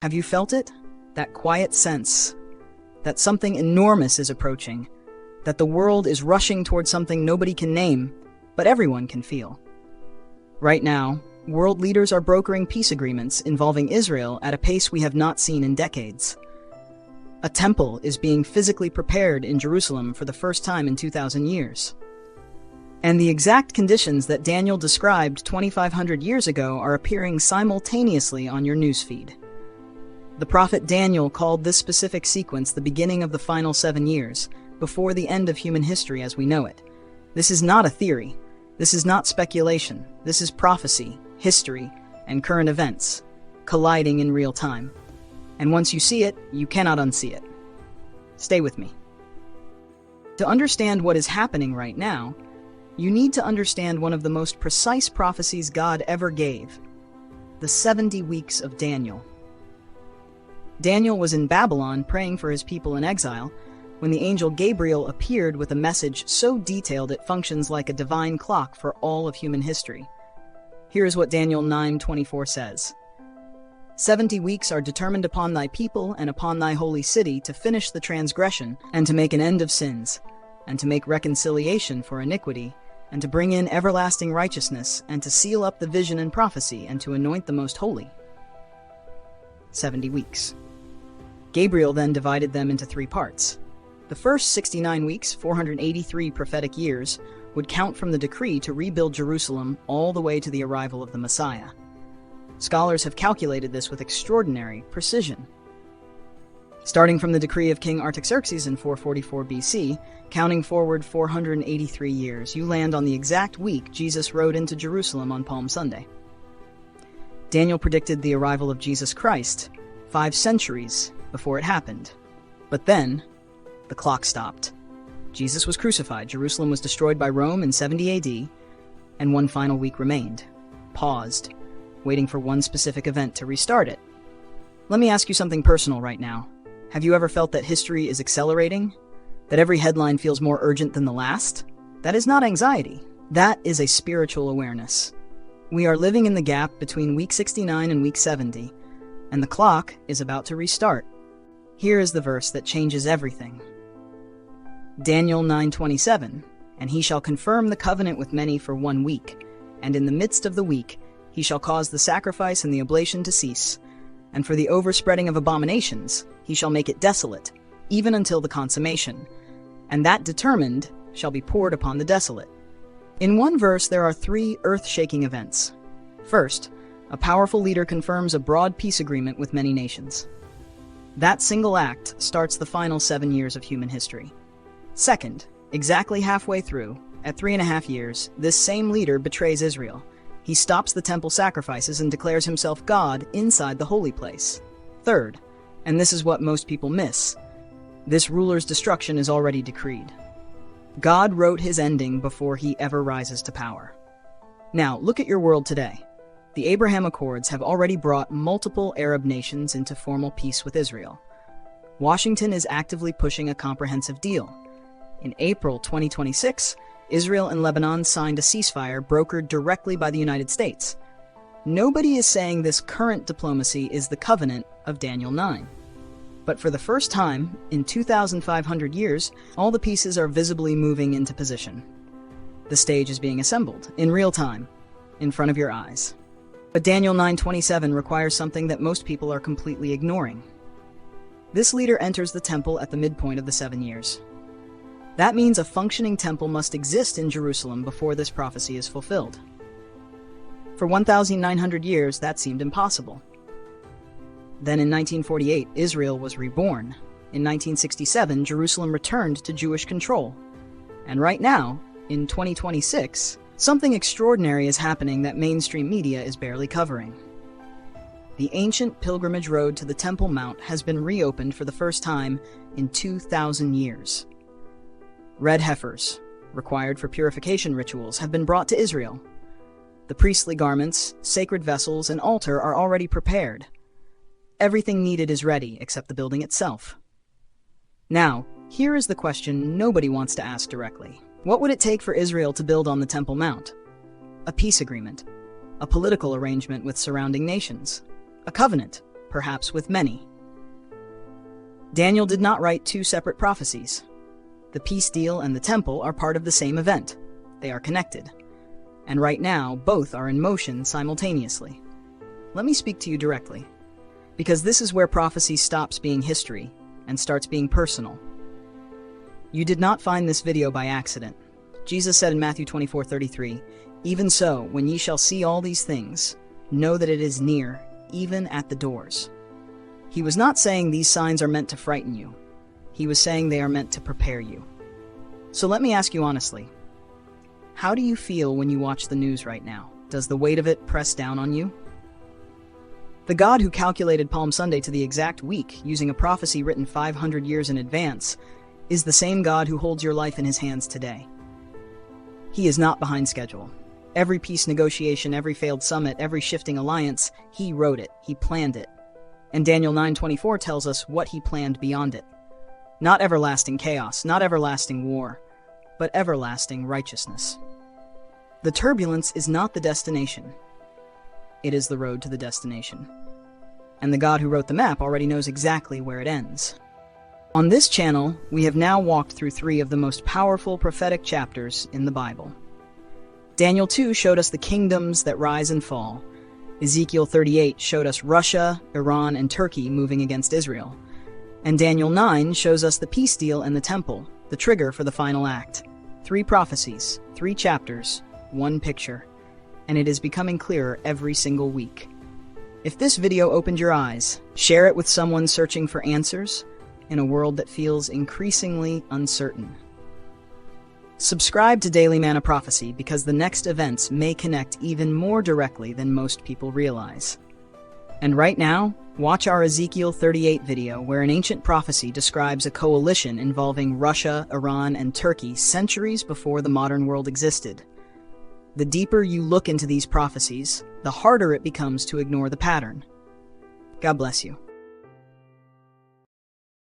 Have you felt it? That quiet sense that something enormous is approaching, that the world is rushing towards something nobody can name, but everyone can feel. Right now, world leaders are brokering peace agreements involving Israel at a pace we have not seen in decades. A temple is being physically prepared in Jerusalem for the first time in 2,000 years. And the exact conditions that Daniel described 2,500 years ago are appearing simultaneously on your newsfeed. The prophet Daniel called this specific sequence the beginning of the final 7 years, before the end of human history as we know it. This is not a theory. This is not speculation. This is prophecy, history, and current events, colliding in real time. And once you see it, you cannot unsee it. Stay with me. To understand what is happening right now, you need to understand one of the most precise prophecies God ever gave, the 70 weeks of Daniel. Daniel was in Babylon praying for his people in exile when the angel Gabriel appeared with a message so detailed it functions like a divine clock for all of human history. Here is what Daniel 9:24 says. 70 weeks are determined upon thy people and upon thy holy city to finish the transgression and to make an end of sins, and to make reconciliation for iniquity, and to bring in everlasting righteousness, and to seal up the vision and prophecy, and to anoint the most holy. 70 weeks. Gabriel then divided them into 3 parts. The first 69 weeks, 483 prophetic years, would count from the decree to rebuild Jerusalem all the way to the arrival of the Messiah. Scholars have calculated this with extraordinary precision. Starting from the decree of King Artaxerxes in 444 BC, counting forward 483 years, you land on the exact week Jesus rode into Jerusalem on Palm Sunday. Daniel predicted the arrival of Jesus Christ 5 centuries before it happened. But then, the clock stopped. Jesus was crucified, Jerusalem was destroyed by Rome in 70 AD, and one final week remained, paused, waiting for one specific event to restart it. Let me ask you something personal right now. Have you ever felt that history is accelerating? That every headline feels more urgent than the last? That is not anxiety. That is a spiritual awareness. We are living in the gap between week 69 and week 70, and the clock is about to restart. Here is the verse that changes everything. Daniel 9:27, and he shall confirm the covenant with many for 1 week, and in the midst of the week he shall cause the sacrifice and the oblation to cease, and for the overspreading of abominations he shall make it desolate, even until the consummation, and that determined shall be poured upon the desolate. In one verse there are 3 earth-shaking events. First, a powerful leader confirms a broad peace agreement with many nations. That single act starts the final 7 years of human history. Second, exactly halfway through, at 3.5 years, this same leader betrays Israel. He stops the temple sacrifices and declares himself God inside the holy place. Third, and this is what most people miss, this ruler's destruction is already decreed. God wrote his ending before he ever rises to power. Now, look at your world today. The Abraham Accords have already brought multiple Arab nations into formal peace with Israel. Washington is actively pushing a comprehensive deal. In April 2026, Israel and Lebanon signed a ceasefire brokered directly by the United States. Nobody is saying this current diplomacy is the covenant of Daniel 9. But for the first time in 2,500 years, all the pieces are visibly moving into position. The stage is being assembled, in real time, in front of your eyes. But Daniel 9:27 requires something that most people are completely ignoring. This leader enters the temple at the midpoint of the 7 years. That means a functioning temple must exist in Jerusalem before this prophecy is fulfilled. For 1,900 years, that seemed impossible. Then in 1948, Israel was reborn. In 1967, Jerusalem returned to Jewish control. And right now, in 2026, something extraordinary is happening that mainstream media is barely covering. The ancient pilgrimage road to the Temple Mount has been reopened for the first time in 2,000 years. Red heifers, required for purification rituals, have been brought to Israel. The priestly garments, sacred vessels, and altar are already prepared. Everything needed is ready except the building itself. Now, here is the question nobody wants to ask directly. What would it take for Israel to build on the Temple Mount? A peace agreement, a political arrangement with surrounding nations, a covenant, perhaps with many. Daniel did not write two separate prophecies. The peace deal and the temple are part of the same event. They are connected. And right now, both are in motion simultaneously. Let me speak to you directly, because this is where prophecy stops being history and starts being personal. You did not find this video by accident. Jesus said in Matthew 24:33, "Even so, when ye shall see all these things, know that it is near, even at the doors." He was not saying these signs are meant to frighten you. He was saying they are meant to prepare you. So let me ask you honestly, how do you feel when you watch the news right now? Does the weight of it press down on you? The God who calculated Palm Sunday to the exact week using a prophecy written 500 years in advance is the same God who holds your life in his hands today. He is not behind schedule. Every peace negotiation, every failed summit, every shifting alliance, he wrote it, he planned it. And Daniel 9:24 tells us what he planned beyond it. Not everlasting chaos, not everlasting war, but everlasting righteousness. The turbulence is not the destination. It is the road to the destination. And the God who wrote the map already knows exactly where it ends. On this channel, we have now walked through 3 of the most powerful prophetic chapters in the Bible. Daniel 2 showed us the kingdoms that rise and fall. Ezekiel 38 showed us Russia, Iran, and Turkey moving against Israel. And Daniel 9 shows us the peace deal and the temple, the trigger for the final act. 3 prophecies, 3 chapters, 1 picture. And it is becoming clearer every single week. If this video opened your eyes, share it with someone searching for answers in a world that feels increasingly uncertain. Subscribe to Daily Manna Prophecy because the next events may connect even more directly than most people realize. And right now, watch our Ezekiel 38 video where an ancient prophecy describes a coalition involving Russia, Iran, and Turkey centuries before the modern world existed. The deeper you look into these prophecies, the harder it becomes to ignore the pattern. God bless you.